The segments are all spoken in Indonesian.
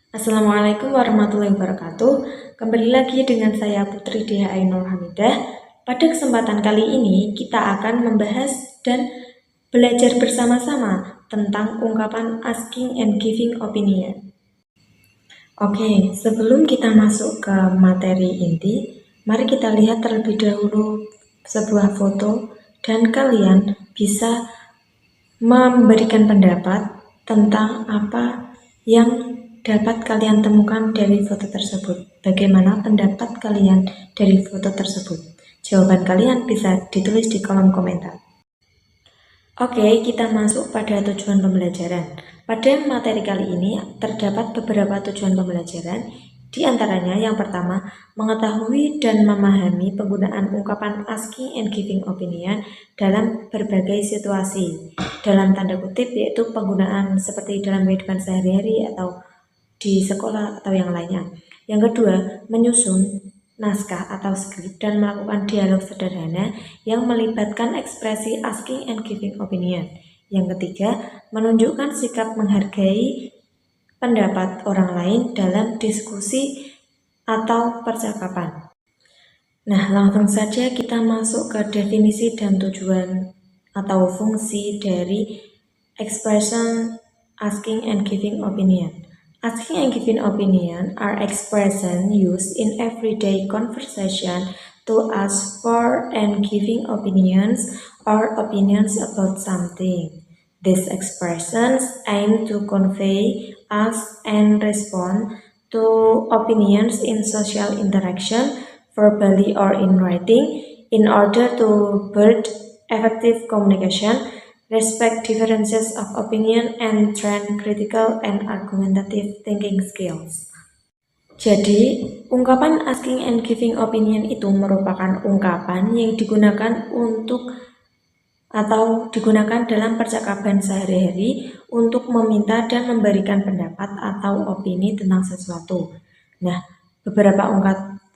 Assalamualaikum warahmatullahi wabarakatuh. Kembali lagi dengan saya Putri Dea Ainur Hamidah. Pada kesempatan kali ini kita akan membahas dan belajar bersama-sama tentang ungkapan asking and giving opinion. Oke, sebelum kita masuk ke materi inti, mari kita lihat terlebih dahulu sebuah foto dan kalian bisa memberikan pendapat tentang apa yang dapat kalian temukan dari foto tersebut. Bagaimana pendapat kalian dari foto tersebut? Jawaban kalian bisa ditulis di kolom komentar. Oke, kita masuk pada tujuan pembelajaran. Pada materi kali ini terdapat beberapa tujuan pembelajaran. Di antaranya yang pertama, mengetahui dan memahami penggunaan ungkapan asking and giving opinion dalam berbagai situasi. Dalam tanda kutip yaitu penggunaan seperti dalam kehidupan sehari-hari atau di sekolah atau yang lainnya. Yang kedua, menyusun naskah atau skrip dan melakukan dialog sederhana yang melibatkan ekspresi asking and giving opinion. Yang ketiga, menunjukkan sikap menghargai pendapat orang lain dalam diskusi atau percakapan. Nah, langsung saja kita masuk ke definisi dan tujuan atau fungsi dari expression asking and giving opinion. Asking and giving opinion are expressions used in everyday conversation to ask for and giving opinions or opinions about something. These expressions aim to convey, ask, and respond to opinions in social interaction, verbally or in writing, in order to build effective communication, respect differences of opinion, and train critical and argumentative thinking skills. Jadi, ungkapan asking and giving opinion itu merupakan ungkapan yang digunakan digunakan dalam percakapan sehari-hari untuk meminta dan memberikan pendapat atau opini tentang sesuatu. Nah, beberapa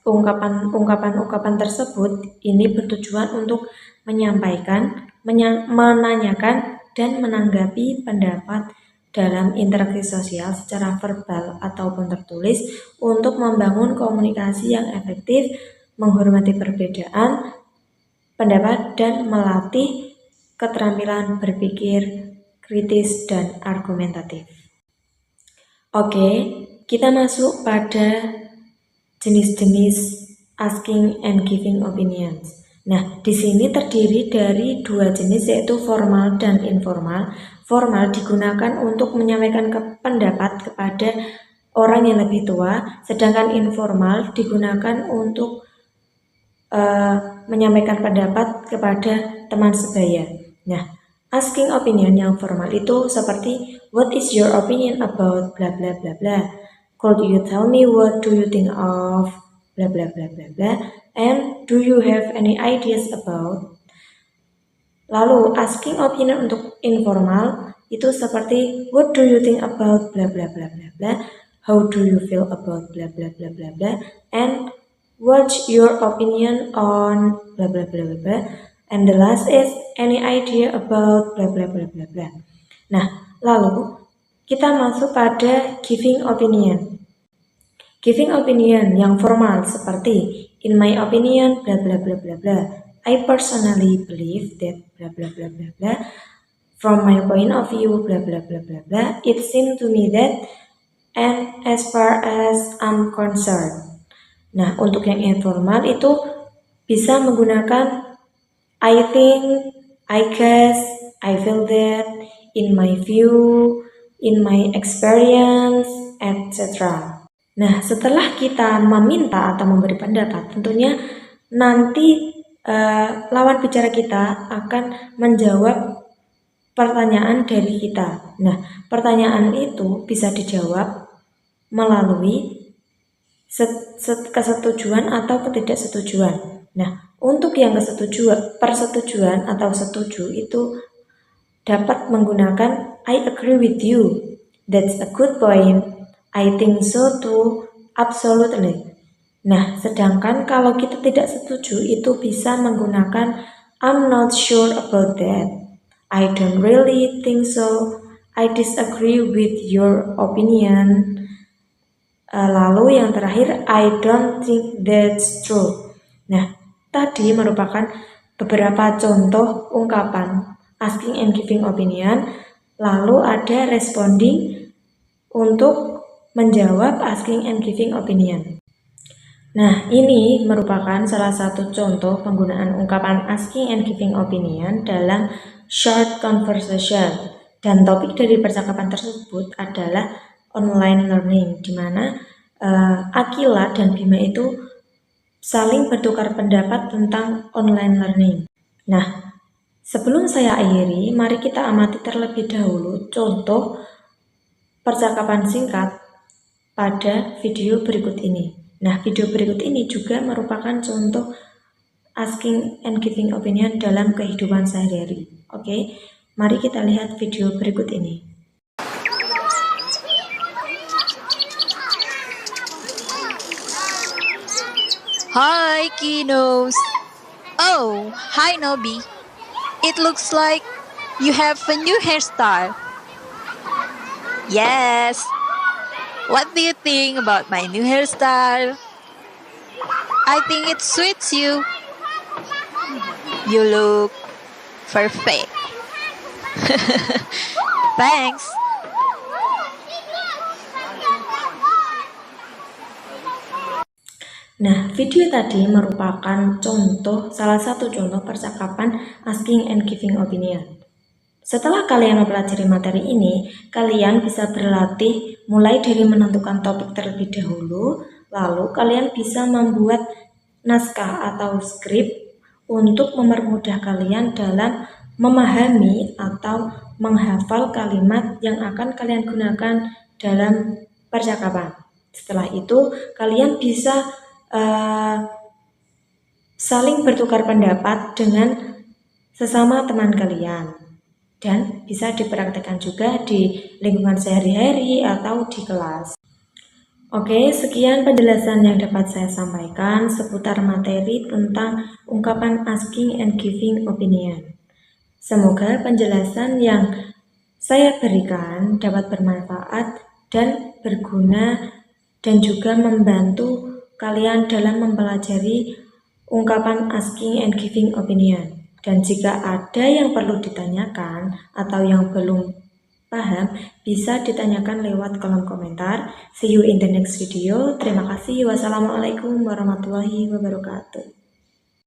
ungkapan tersebut ini bertujuan untuk menyampaikan, menanyakan, dan menanggapi pendapat dalam interaksi sosial secara verbal ataupun tertulis untuk membangun komunikasi yang efektif, menghormati perbedaan pendapat, dan melatih keterampilan berpikir kritis dan argumentatif. Oke, kita masuk pada jenis-jenis asking and giving opinions. Nah, di sini terdiri dari dua jenis yaitu formal dan informal. Formal digunakan untuk menyampaikan pendapat kepada orang yang lebih tua, sedangkan informal digunakan untuk menyampaikan pendapat kepada teman sebaya. Nah, asking opinion yang formal itu seperti what is your opinion about bla bla bla bla? Could you tell me what do you think of bla bla bla bla bla? And do you have any ideas about? Lalu asking opinion untuk informal itu seperti what do you think about bla bla bla bla bla? How do you feel about bla bla bla bla bla? And what's your opinion on bla bla bla bla bla? And the last is any idea about bla bla bla bla bla. Nah, lalu kita masuk pada giving opinion. Giving opinion yang formal seperti in my opinion bla bla bla bla bla. I personally believe that bla bla bla bla bla. From my point of view bla bla bla bla bla. It seemed to me that and as far as I'm concerned. Nah, untuk yang informal itu bisa menggunakan I think, I guess, I feel that, in my view, in my experience, etc. Nah, setelah kita meminta atau memberi pendapat, tentunya nanti lawan bicara kita akan menjawab pertanyaan dari kita. Nah, pertanyaan itu bisa dijawab melalui kesetujuan atau ketidaksetujuan. Nah, untuk yang persetujuan atau setuju itu dapat menggunakan I agree with you. That's a good point. I think so too. Absolutely. Nah, sedangkan kalau kita tidak setuju itu bisa menggunakan I'm not sure about that. I don't really think so. I disagree with your opinion. Lalu yang terakhir, I don't think that's true. Nah, tadi merupakan beberapa contoh ungkapan asking and giving opinion. Lalu ada responding untuk menjawab asking and giving opinion. Nah, ini merupakan salah satu contoh penggunaan ungkapan asking and giving opinion dalam short conversation. Dan topik dari percakapan tersebut adalah online learning, di mana Akila dan Bima itu saling bertukar pendapat tentang online learning. Nah, sebelum saya akhiri, mari kita amati terlebih dahulu contoh percakapan singkat pada video berikut ini. Nah, video berikut ini juga merupakan contoh asking and giving opinion dalam kehidupan sehari-hari. Oke, mari kita lihat video berikut ini. Hi, Kinos. Oh, hi, Nobi. It looks like you have a new hairstyle. Yes. What do you think about my new hairstyle? I think it suits you. You look perfect. Thanks. Nah, video tadi merupakan salah satu contoh percakapan asking and giving opinion. Setelah kalian mempelajari materi ini, kalian bisa berlatih mulai dari menentukan topik terlebih dahulu, lalu kalian bisa membuat naskah atau skrip untuk mempermudah kalian dalam memahami atau menghafal kalimat yang akan kalian gunakan dalam percakapan. Setelah itu, kalian bisa saling bertukar pendapat dengan sesama teman kalian dan bisa dipraktekkan juga di lingkungan sehari-hari atau di kelas. Oke, sekian penjelasan yang dapat saya sampaikan seputar materi tentang ungkapan asking and giving opinion. Semoga penjelasan yang saya berikan dapat bermanfaat dan berguna dan juga membantu kalian dalam mempelajari ungkapan asking and giving opinion. Dan jika ada yang perlu ditanyakan atau yang belum paham, bisa ditanyakan lewat kolom komentar. See you in the next video. Terima kasih. Wassalamualaikum warahmatullahi wabarakatuh.